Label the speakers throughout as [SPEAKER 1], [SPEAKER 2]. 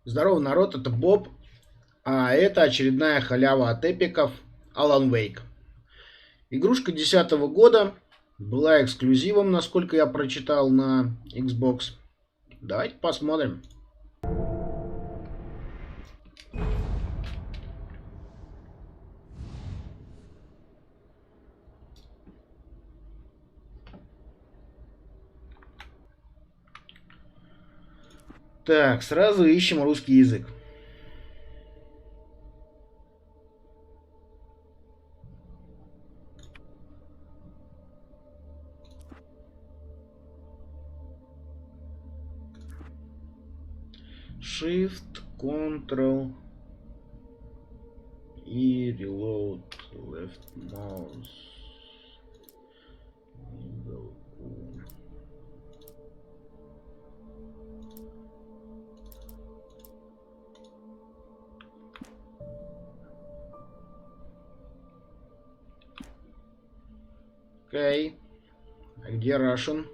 [SPEAKER 1] Здорово, народ, это Боб, а это очередная халява от эпиков Alan Wake. Игрушка 2010 года, была эксклюзивом, насколько я прочитал на Xbox. Давайте посмотрим. Так, сразу ищем русский язык. Shift, Ctrl и Reload, Left Mouse. Окей. А где Russian?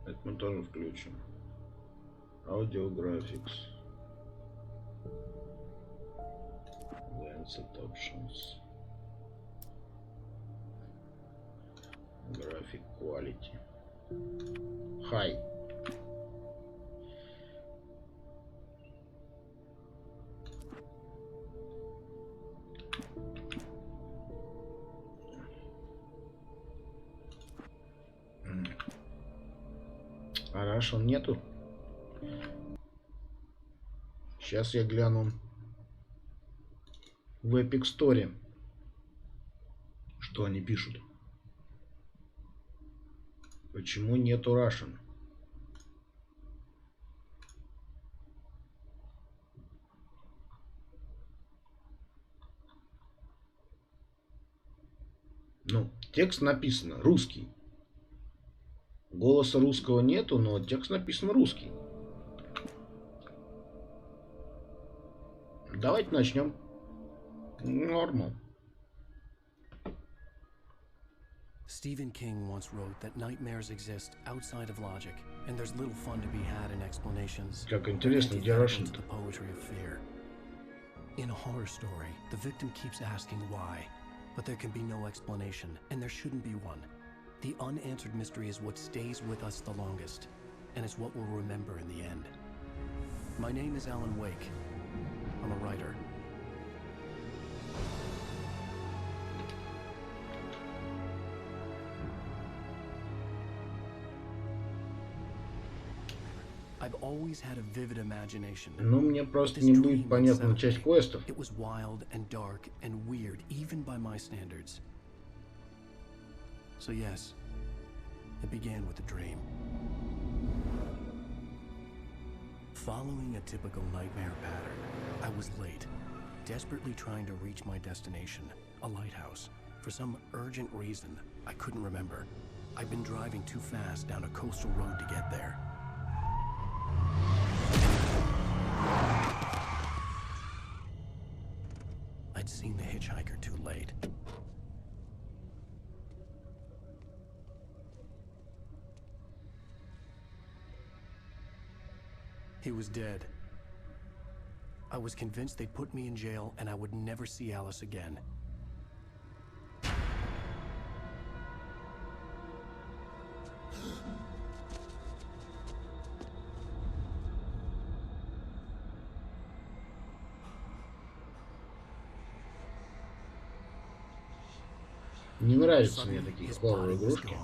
[SPEAKER 1] Это мы тоже включим. Audio Graphics. Advanced Options. Graphic Quality. High. А Russian нету? Сейчас я гляну в Epic Store, что они пишут. Почему нету Russian? Ну, текст написано русский. Голоса русского нету, но текст написан русский. Давайте начнем. Нормал.
[SPEAKER 2] Stephen King once wrote that nightmares exist outside of logic, and there's little fun to be had in explanations.
[SPEAKER 1] Как интересно, где Russian?
[SPEAKER 2] The poetry of fear. In a horror story, the victim keeps asking why, but there can be no explanation, and there shouldn't be one. The unanswered mystery is what stays with us the longest, and it's what we'll remember in the end. My name is Alan Wake. I'm a writer. I've always had a vivid imagination.
[SPEAKER 1] Ну, мне просто не будет понятна часть квестов.
[SPEAKER 2] It was wild and dark and weird, even by my standards. So yes, it began with a dream. Following a typical nightmare pattern, I was late, desperately trying to reach my destination, a lighthouse. For some urgent reason, I couldn't remember. I'd been driving too fast down a coastal road to get there. I'd seen the hitchhiker too late. He was dead. I was convinced they'd put me in jail and I would never see Alice again.
[SPEAKER 1] Не нравятся мне такие хоррор игрушки.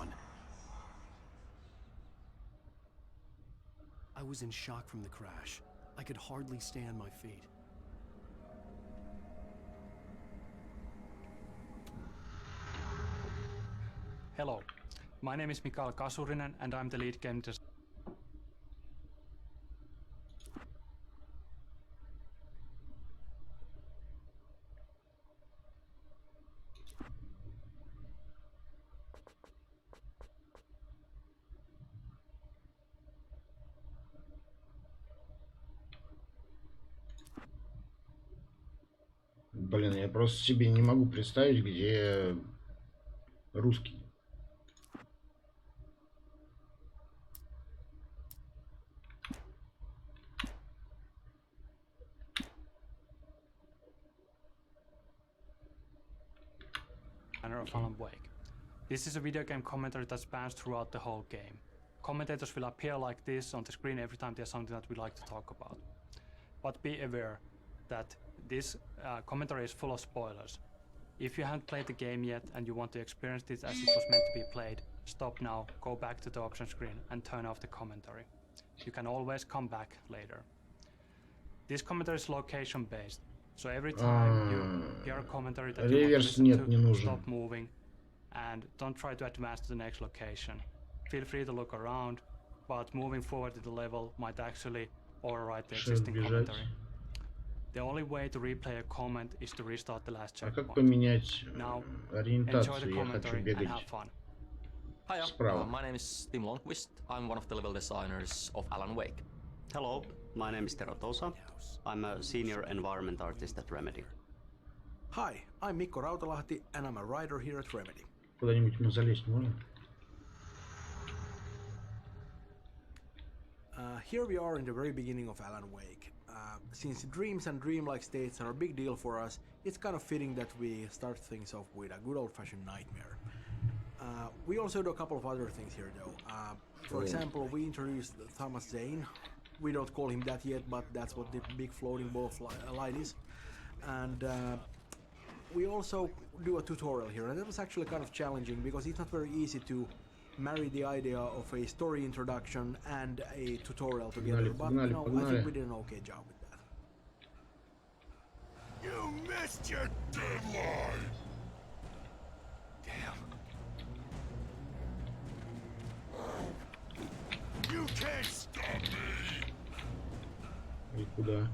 [SPEAKER 2] I was in shock from the crash. I could hardly stay on my feet.
[SPEAKER 3] Hello, my name is Mikael Kasurinen and I'm the lead game designer.
[SPEAKER 1] Блин, я просто себе не могу представить, где русский.
[SPEAKER 3] of Alan Wake. This is a video game commentary that spans throughout the whole game. Commentators will appear like this on the screen every time there's something that we like to talk about. But be aware that this commentary is full of spoilers. If you haven't played the game yet and you want to experience this as it was meant to be played, stop now, go back to the option screen and turn off the commentary. You can always come back later. This commentary is location based, so every time you hear a commentary that you want to listen to, stop moving and don't try to advance to the next location. Feel free to look around, but moving forward to the level might actually override the existing commentary. The only way to replay a comment is to restart the last checkpoint.
[SPEAKER 1] Как поменять
[SPEAKER 3] Now,
[SPEAKER 1] ориентацию?
[SPEAKER 3] enjoy the
[SPEAKER 1] Я хочу
[SPEAKER 3] commentary and have fun.
[SPEAKER 4] Hiya, my name is Tim Longquist. I'm one of the level designers of Alan Wake.
[SPEAKER 5] Hello, my name is Tero Tosa. I'm a senior environment artist at Remedy.
[SPEAKER 6] Hi, I'm Mikko Rautalahti and I'm a writer here at Remedy.
[SPEAKER 1] Куда-нибудь мы залезть можем?
[SPEAKER 6] Here we are in the very beginning of Alan Wake. Since dreams and dreamlike states are a big deal for us, it's kind of fitting that we start things off with a good old-fashioned nightmare. We also do a couple of other things here though. For example, we introduced Thomas Zane. We don't call him that yet, but that's what the big floating ball of light is. And we also do a tutorial here, and that was actually kind of challenging because it's not very easy to marry the idea of a story introduction and a tutorial together, but you know, I think we did an okay job with that.
[SPEAKER 7] You missed your deadline!
[SPEAKER 4] Damn.
[SPEAKER 7] You can't stop me!
[SPEAKER 1] И куда?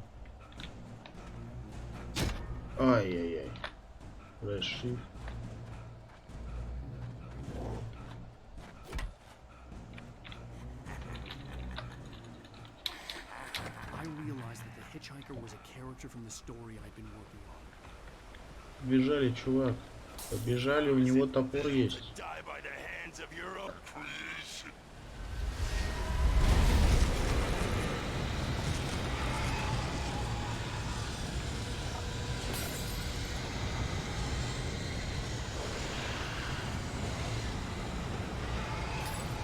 [SPEAKER 1] Ай-яй-яй. Расшиф.
[SPEAKER 2] I realized that the hitchhiker was a character from the story I'd been working on.
[SPEAKER 1] Бежали, чувак. Побежали, у него топор есть.
[SPEAKER 7] Die by the hands of your own creation.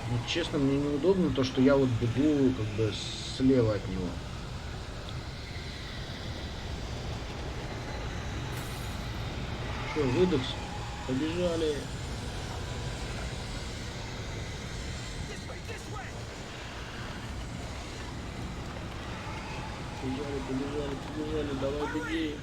[SPEAKER 1] Ну, честно, мне неудобно то, что я вот бегу как бы слева от него. Что, выдохся? Побежали. Побежали, давай беги.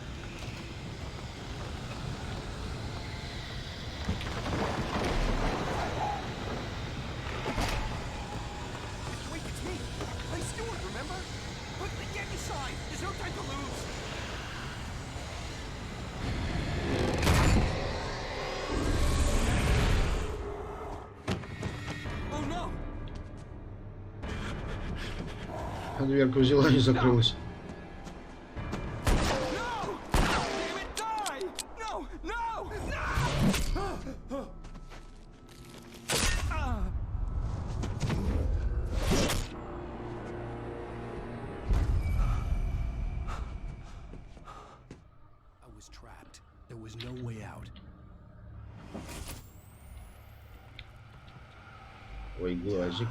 [SPEAKER 7] Wait, it's me! I'm Stuart, remember? Quickly, get inside! There's no time to lose! Oh no!
[SPEAKER 1] Дверка взяла и закрылась.
[SPEAKER 7] No! Damn it, die! No! No! No!
[SPEAKER 2] I was trapped. There was no way out.
[SPEAKER 1] Ой, глазик.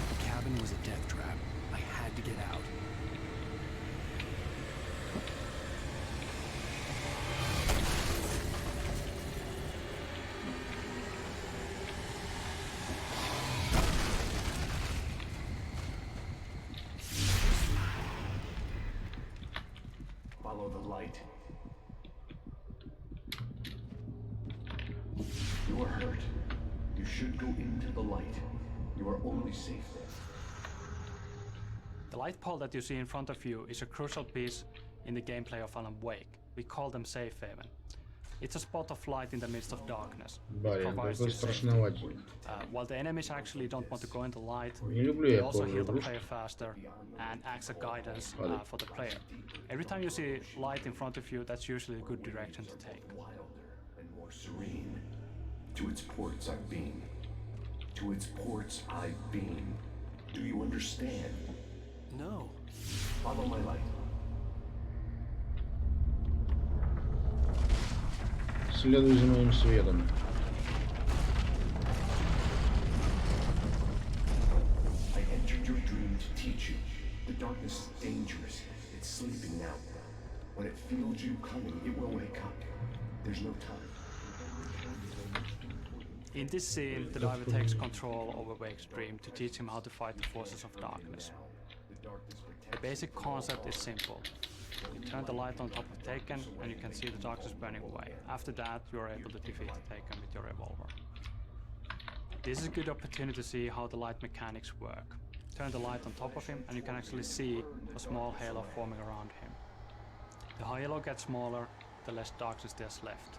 [SPEAKER 2] The cabin was a death trap. I had to get out.
[SPEAKER 8] Follow the light. You are hurt. You should go into the light. You are only safe there.
[SPEAKER 3] The light pole that you see in front of you is a crucial piece in the gameplay of Alan Wake. We call them safe haven. It's a spot of light in the midst of darkness. It
[SPEAKER 1] Блин,
[SPEAKER 3] provides
[SPEAKER 1] такой
[SPEAKER 3] you safety.
[SPEAKER 1] страшноватый.
[SPEAKER 3] While the enemies actually don't want to go into light,
[SPEAKER 1] Не люблю
[SPEAKER 3] they
[SPEAKER 1] я
[SPEAKER 3] also heal
[SPEAKER 1] хоррор
[SPEAKER 3] the
[SPEAKER 1] игрушки.
[SPEAKER 3] player faster and acts as guidance
[SPEAKER 1] Vale.
[SPEAKER 3] for the player. Every time you see light in front of you, that's usually a good direction to take.
[SPEAKER 8] Wilder and more serene. To its ports I've been. To its ports I've been. Do you understand?
[SPEAKER 2] No.
[SPEAKER 8] Follow my light.
[SPEAKER 1] Следуй за моим светом.
[SPEAKER 8] I entered your dream to teach you. The darkness is dangerous. It's sleeping now. When it feels you coming, it will wake up. There's no time.
[SPEAKER 3] In this scene, the diver takes control over Wake's dream to teach him how to fight the forces of darkness. The basic concept is simple. You turn the light on top of Taken and you can see the darkness burning away. After that, you are able to defeat Taken with your revolver. This is a good opportunity to see how the light mechanics work. Turn the light on top of him and you can actually see a small halo forming around him. The halo gets smaller, the less darkness there's left.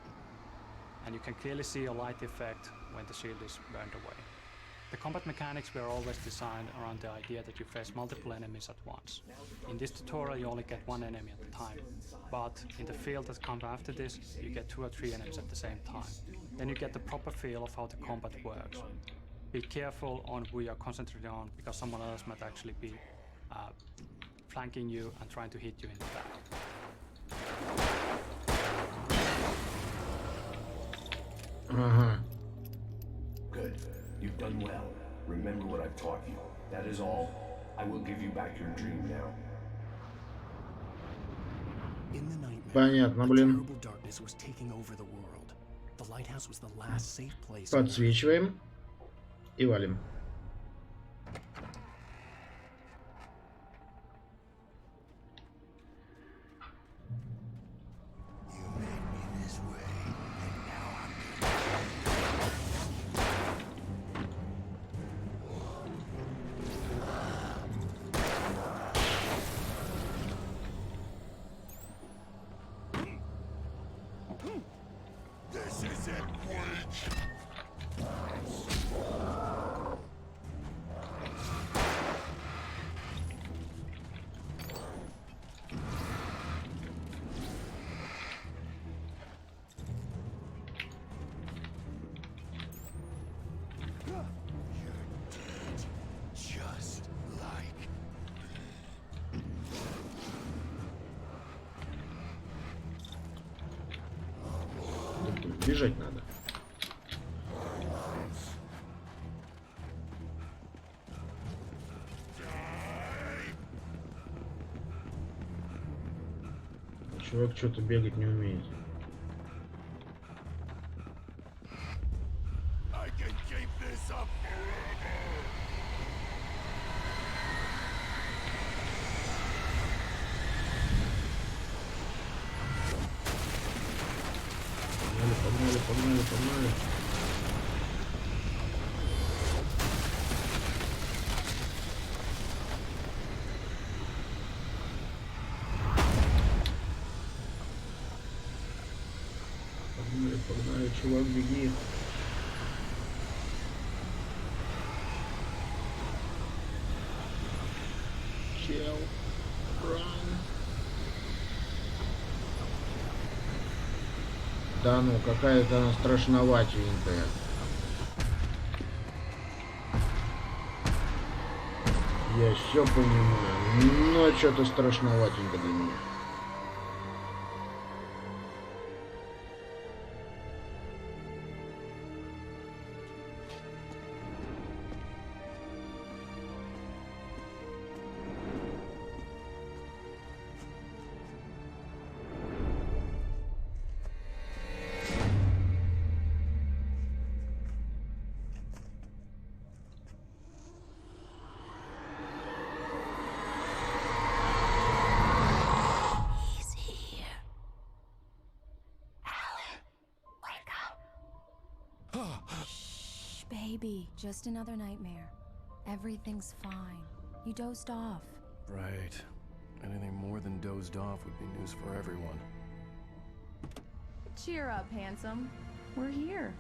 [SPEAKER 3] And you can clearly see a light effect when the shield is burned away. The combat mechanics were always designed around the idea that you face multiple enemies at once. In this tutorial you only get one enemy at a time, but in the field that comes after this, you get 2 or 3 enemies at the same time. Then you get the proper feel of how the combat works. Be careful on who you're concentrating on, because someone else might actually be flanking you and trying to hit you in the back.
[SPEAKER 1] Ага.
[SPEAKER 8] Good. You've done well. Remember what I've taught you. That is all. I will give you back your dream now.
[SPEAKER 2] In the nightmare,
[SPEAKER 1] Понятно,
[SPEAKER 2] a
[SPEAKER 1] блин.
[SPEAKER 2] terrible darkness was taking over the world. The lighthouse was the last safe place.
[SPEAKER 1] Подсвечиваем и валим. Бежать надо. Чувак что-то бегать не умеет. Погнали. Погнали, чувак, беги. Чел, run. Да ну, какая-то она страшноватенькая. Я все понимаю, но что-то страшноватенько для меня.
[SPEAKER 9] Baby, just another nightmare. Everything's fine. You dozed off.
[SPEAKER 2] Right. Anything more than dozed off would be news for everyone.
[SPEAKER 9] Cheer up, handsome. We're here.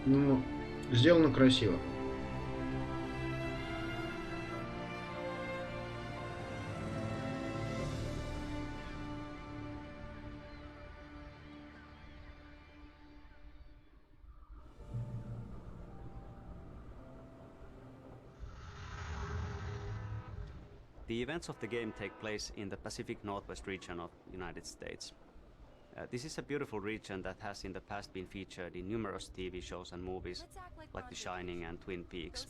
[SPEAKER 1] Ну, сделано красиво.
[SPEAKER 5] The events of the game take place in the Pacific Northwest region of the United States. This is a beautiful region that has in the past been featured in numerous TV shows and movies like The Shining and Twin Peaks.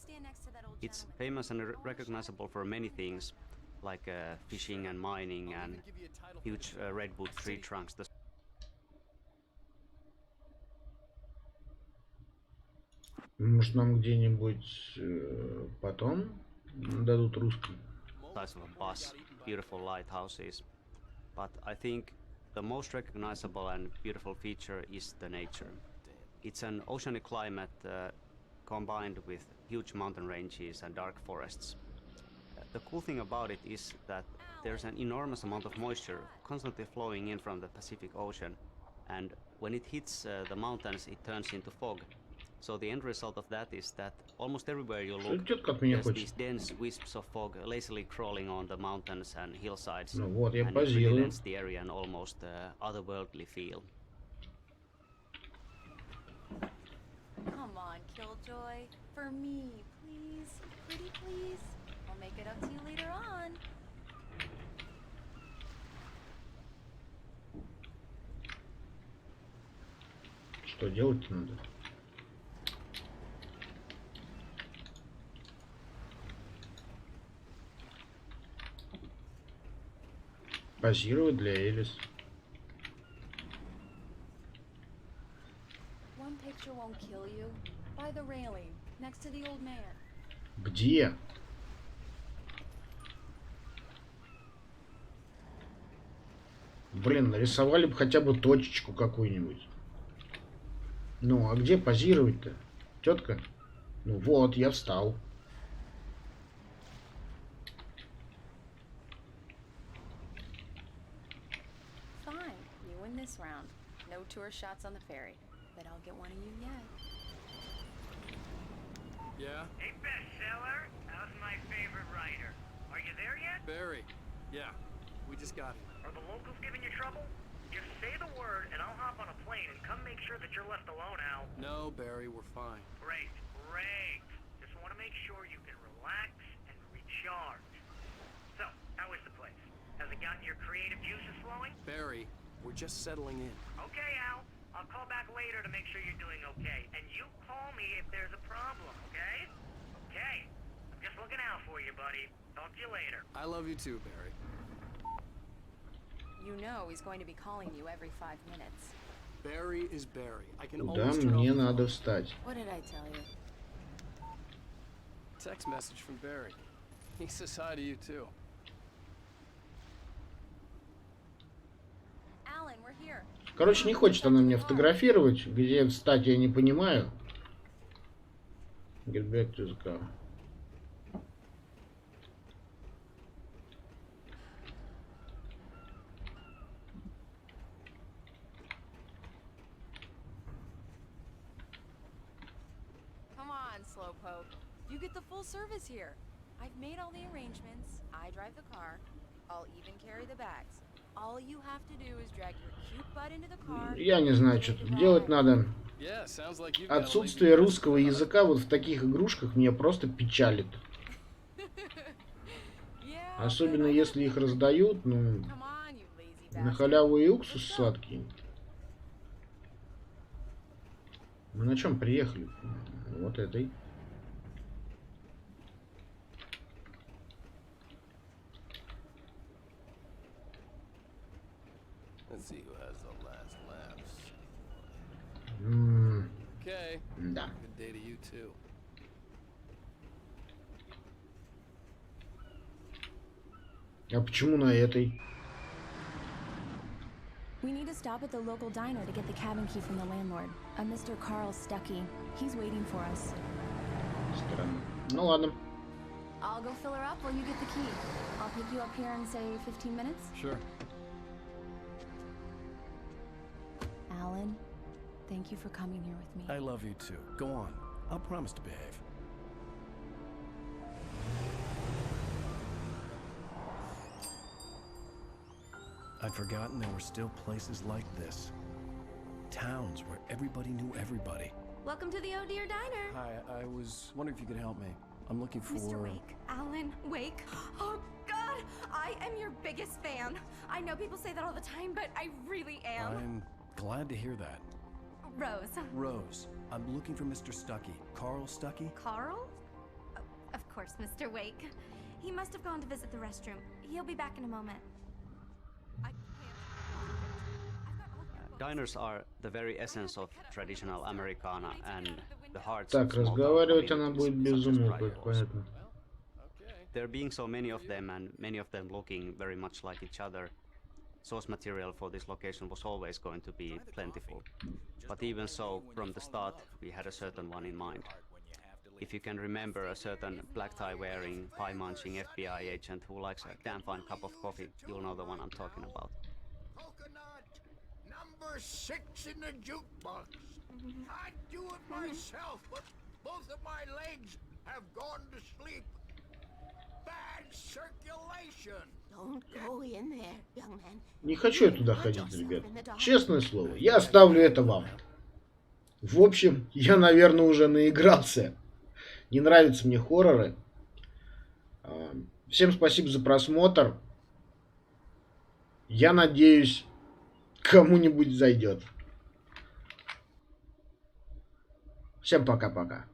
[SPEAKER 5] It's famous and recognizable for many things like fishing and mining and huge redwood tree trunks.
[SPEAKER 1] Может, нам где-нибудь потом дадут русский?
[SPEAKER 5] Size of a bus, beautiful lighthouses, but I think the most recognizable and beautiful feature is the nature. It's an oceanic climate combined with huge mountain ranges and dark forests. The cool thing about it is that there's an enormous amount of moisture constantly flowing in from the Pacific Ocean, and when it hits the mountains it turns into fog. So the end result of that is that almost everywhere you look, there's these dense wisps of fog lazily crawling on the mountains and hillsides,
[SPEAKER 1] Ну вот, я
[SPEAKER 5] and it really
[SPEAKER 1] позирую.
[SPEAKER 5] lends the area an almost otherworldly feel.
[SPEAKER 9] Come on, Killjoy. For me, please. Pretty please. I'll make it up to you later on.
[SPEAKER 1] Что делать-то надо? Позировать для Элис.
[SPEAKER 9] One picture won't kill you. By the railing, next to the old man.
[SPEAKER 1] Где? Блин, нарисовали бы хотя бы точечку какую-нибудь. Ну, а где позировать-то? Тетка? Ну вот, я встал.
[SPEAKER 9] Fine, you win this round. No tour shots on the ferry, but I'll get one of you yet.
[SPEAKER 6] Yeah?
[SPEAKER 7] Hey, bestseller, how's my favorite writer? Are you there yet?
[SPEAKER 6] Barry. Yeah, we just got here.
[SPEAKER 7] Are the locals giving you trouble? Just say the word and I'll hop on a plane and come make sure that you're left alone, Al.
[SPEAKER 6] No, Barry, we're fine.
[SPEAKER 7] Great, great. Just want to make sure you can relax and recharge. So, how is the place? Has it gotten your creative juices flowing?
[SPEAKER 6] Barry, we're just settling in.
[SPEAKER 7] Okay, Al. I'll call back later to make sure you're doing okay. And you call me if there's a problem, okay? Okay. I'm just looking out for you, buddy. Talk to you later.
[SPEAKER 6] I love you too, Barry.
[SPEAKER 9] You know he's going to be calling you every 5 minutes.
[SPEAKER 6] Barry is Barry. I can
[SPEAKER 1] Куда
[SPEAKER 6] always turn
[SPEAKER 1] мне
[SPEAKER 6] off the
[SPEAKER 1] надо
[SPEAKER 6] phone.
[SPEAKER 1] встать?
[SPEAKER 9] What did I tell you?
[SPEAKER 6] Text message from Barry. He says hi to you too.
[SPEAKER 9] Alan, we're here.
[SPEAKER 1] Короче, не хочет она мне фотографировать. Где встать, я не понимаю. Get back to the car.
[SPEAKER 9] Come on, Slowpoke. You get the full service here. I've made all the arrangements. I drive the car. I'll even carry the bags. All you have to do is drag your cute butt into the car.
[SPEAKER 1] Я не знаю, что тут делать надо.
[SPEAKER 6] Yeah, sounds like you've got a
[SPEAKER 1] Отсутствие
[SPEAKER 6] lengthy
[SPEAKER 1] русского языка вот в таких игрушках меня просто печалит. Особенно если их раздают, ну,
[SPEAKER 9] Come on, you lazy
[SPEAKER 1] на
[SPEAKER 9] bastard.
[SPEAKER 1] халяву и уксус сладкий. Мы на чем приехали? Вот этой.
[SPEAKER 6] Let's see who has the last laughs.
[SPEAKER 1] М,
[SPEAKER 6] Okay.
[SPEAKER 1] Да.
[SPEAKER 6] Good day to you too.
[SPEAKER 1] А почему на этой?
[SPEAKER 10] We need to stop at the local diner to get the cabin key from the landlord, a Mr. Carl Stuckey. He's waiting for us.
[SPEAKER 1] Странно. Ну ладно.
[SPEAKER 10] I'll go fill her up while you get the key. I'll pick you up here in, say, 15 minutes.
[SPEAKER 2] Sure.
[SPEAKER 10] Alan, thank you for coming here with me.
[SPEAKER 2] I love you too. Go on. I'll promise to behave. I'd forgotten there were still places like this. Towns where everybody knew everybody.
[SPEAKER 11] Welcome to the Oh Dear Diner.
[SPEAKER 2] Hi, I was wondering if you could help me. I'm looking for...
[SPEAKER 11] Mr. Wake. Alan Wake. Oh, God! I am your biggest fan. I know people say that all the time, but I really am.
[SPEAKER 2] I'm glad to hear that.
[SPEAKER 11] Rose.
[SPEAKER 2] Rose, I'm looking for Mr. Stuckey. Carl Stuckey?
[SPEAKER 11] Carl? Oh, of course, Mr. Wake. He must have gone to visit the restroom. He'll be back in a moment.
[SPEAKER 5] Diners are the very essence of traditional Americana and the hearts
[SPEAKER 1] Так,
[SPEAKER 5] of small town
[SPEAKER 1] разговаривать она будет
[SPEAKER 5] communities,
[SPEAKER 1] без
[SPEAKER 5] such as
[SPEAKER 1] умолку, это
[SPEAKER 5] Pride.
[SPEAKER 1] понятно.
[SPEAKER 5] There being so many of them and many of them looking very much like each other, source material for this location was always going to be plentiful. But even so, from the start, we had a certain one in mind. If you can remember a certain black tie wearing, pie munching FBI agent who likes a damn fine cup of coffee, you'll know the one I'm talking about.
[SPEAKER 12] Number 6 in the jukebox. I'd do it myself, but both of my legs have gone to sleep. Bad circulation.
[SPEAKER 11] Don't go in there, young man.
[SPEAKER 1] Не хочу я туда ходить, ребят. Честное слово, я оставлю это вам. В общем, я, наверное, уже наигрался. Не нравятся мне хорроры. Всем спасибо за просмотр. Я надеюсь, кому-нибудь зайдет. Всем пока-пока.